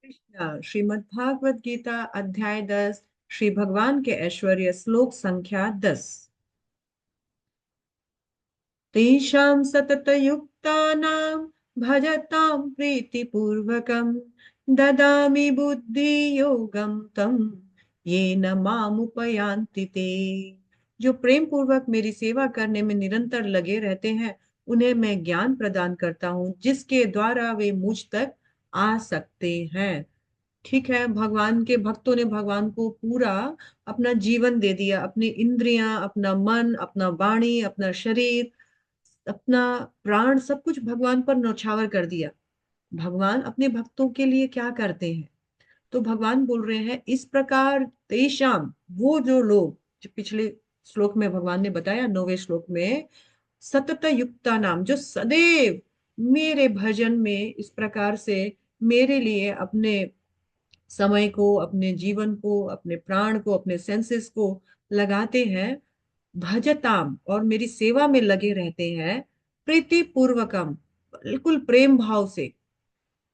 कृष्णा श्रीमद् भागवत गीता अध्याय 10 श्री भगवान के ऐश्वर्य श्लोक संख्या 10। तेषां सततयुक्तानां भजतां प्रीतिपूर्वकं ददामि बुद्धियोगं तं येन मामुपयान्ति ते। जो प्रेम पूर्वक मेरी सेवा करने में निरंतर लगे रहते हैं, उन्हें मैं ज्ञान प्रदान करता हूँ जिसके द्वारा वे मुझ तक आ सकते हैं। ठीक है, भगवान के भक्तों ने भगवान को पूरा अपना जीवन दे दिया, अपनी इंद्रियां, अपना मन, अपना वाणी, अपना शरीर, अपना प्राण, सब कुछ भगवान पर न्यौछावर कर दिया। भगवान अपने भक्तों के लिए क्या करते हैं? तो भगवान बोल रहे हैं इस प्रकार तेषाम, वो जो लोग, जो पिछले श्लोक में भगवान ने बताया, 9वें श्लोक में, सतत युक्ता नाम, जो सदैव मेरे भजन में इस प्रकार से मेरे लिए अपने समय को, अपने जीवन को, अपने प्राण को, अपने सेंसेस को लगाते हैं, भजताम, और मेरी सेवा में लगे रहते हैं, प्रीति पूर्वकम, बिल्कुल प्रेम भाव से।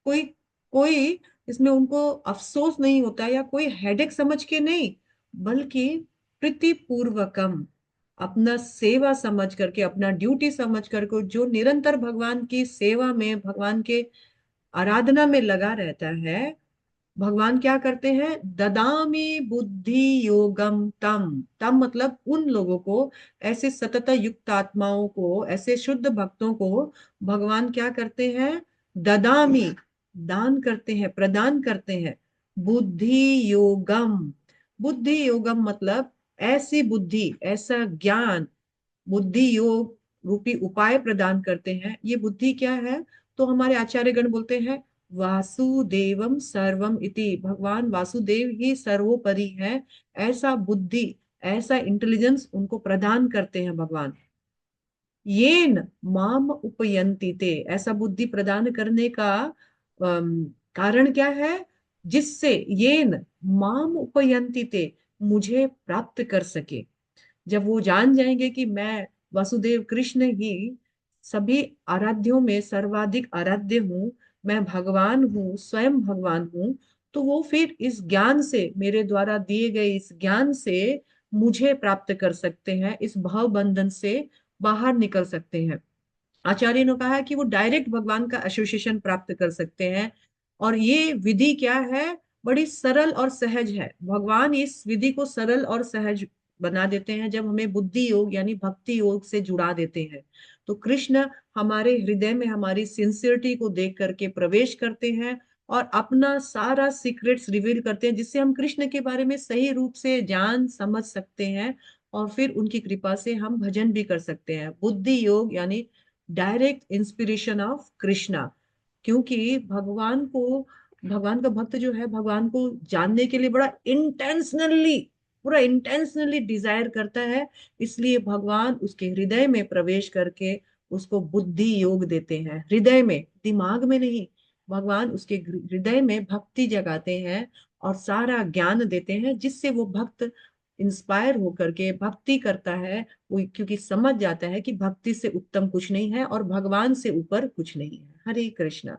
कोई कोई इसमें उनको अफसोस नहीं होता या कोई हेडेक समझ के नहीं, बल्कि प्रीति पूर्वकम, अपना सेवा समझ करके, अपना ड्यूटी समझ करके, जो निरंतर भगवान की सेवा में, भगवान के आराधना में लगा रहता है, भगवान क्या करते हैं? ददामी बुद्धि योगम तम। तम मतलब उन लोगों को, ऐसे सतत युक्त आत्माओं को, ऐसे शुद्ध भक्तों को भगवान क्या करते हैं? ददामी, दान करते हैं, प्रदान करते हैं। बुद्धि योगम, बुद्धि योगम मतलब ऐसी बुद्धि, ऐसा ज्ञान, बुद्धि योग रूपी उपाय प्रदान करते हैं। ये बुद्धि क्या है? तो हमारे आचार्यगण बोलते हैं वासुदेवम सर्वम इति, भगवान वासुदेव ही सर्वोपरि है। ऐसा बुद्धि, ऐसा इंटेलिजेंस उनको प्रदान करते हैं भगवान। येन माम उपयंति ते, ऐसा बुद्धि प्रदान करने का कारण क्या है? जिससे येन माम उपयंति ते, मुझे प्राप्त कर सके। जब वो जान जाएंगे कि मैं वासुदेव कृष्ण ही सभी आराध्यों में सर्वाधिक आराध्य हूँ, मैं भगवान हूँ, स्वयं भगवान हूँ, तो वो फिर इस ज्ञान से, मेरे द्वारा दिए गए इस ज्ञान से मुझे प्राप्त कर सकते हैं, इस भव बंधन से बाहर निकल सकते हैं। आचार्य ने कहा है कि वो डायरेक्ट भगवान का एसोसिएशन प्राप्त कर सकते हैं। और ये विधि क्या है? बड़ी सरल और सहज है। भगवान इस विधि को सरल और सहज बना देते हैं जब हमें बुद्धि योग यानी भक्ति योग से जुड़ा देते हैं। तो कृष्ण हमारे हृदय में हमारी सिंसियरिटी को देख करके प्रवेश करते हैं और अपना सारा सीक्रेट्स रिवील करते हैं, जिससे हम कृष्ण के बारे में सही रूप से जान समझ सकते हैं। और फिर उनकी कृपा से हम भजन भी कर सकते हैं। बुद्धि योग यानी डायरेक्ट इंस्पिरेशन ऑफ कृष्णा। क्योंकि भगवान का भक्त जो है, भगवान को जानने के लिए बड़ा इंटेंशनली, पूरा इंटेंशनली डिजायर करता है। इसलिए भगवान उसके हृदय में प्रवेश करके उसको बुद्धि योग देते हैं, हृदय में, दिमाग में नहीं। भगवान उसके हृदय में भक्ति जगाते हैं और सारा ज्ञान देते हैं, जिससे वो भक्त इंस्पायर होकर के भक्ति करता है। वो क्योंकि समझ जाता है कि भक्ति से उत्तम कुछ नहीं है और भगवान से ऊपर कुछ नहीं है। हरे कृष्णा।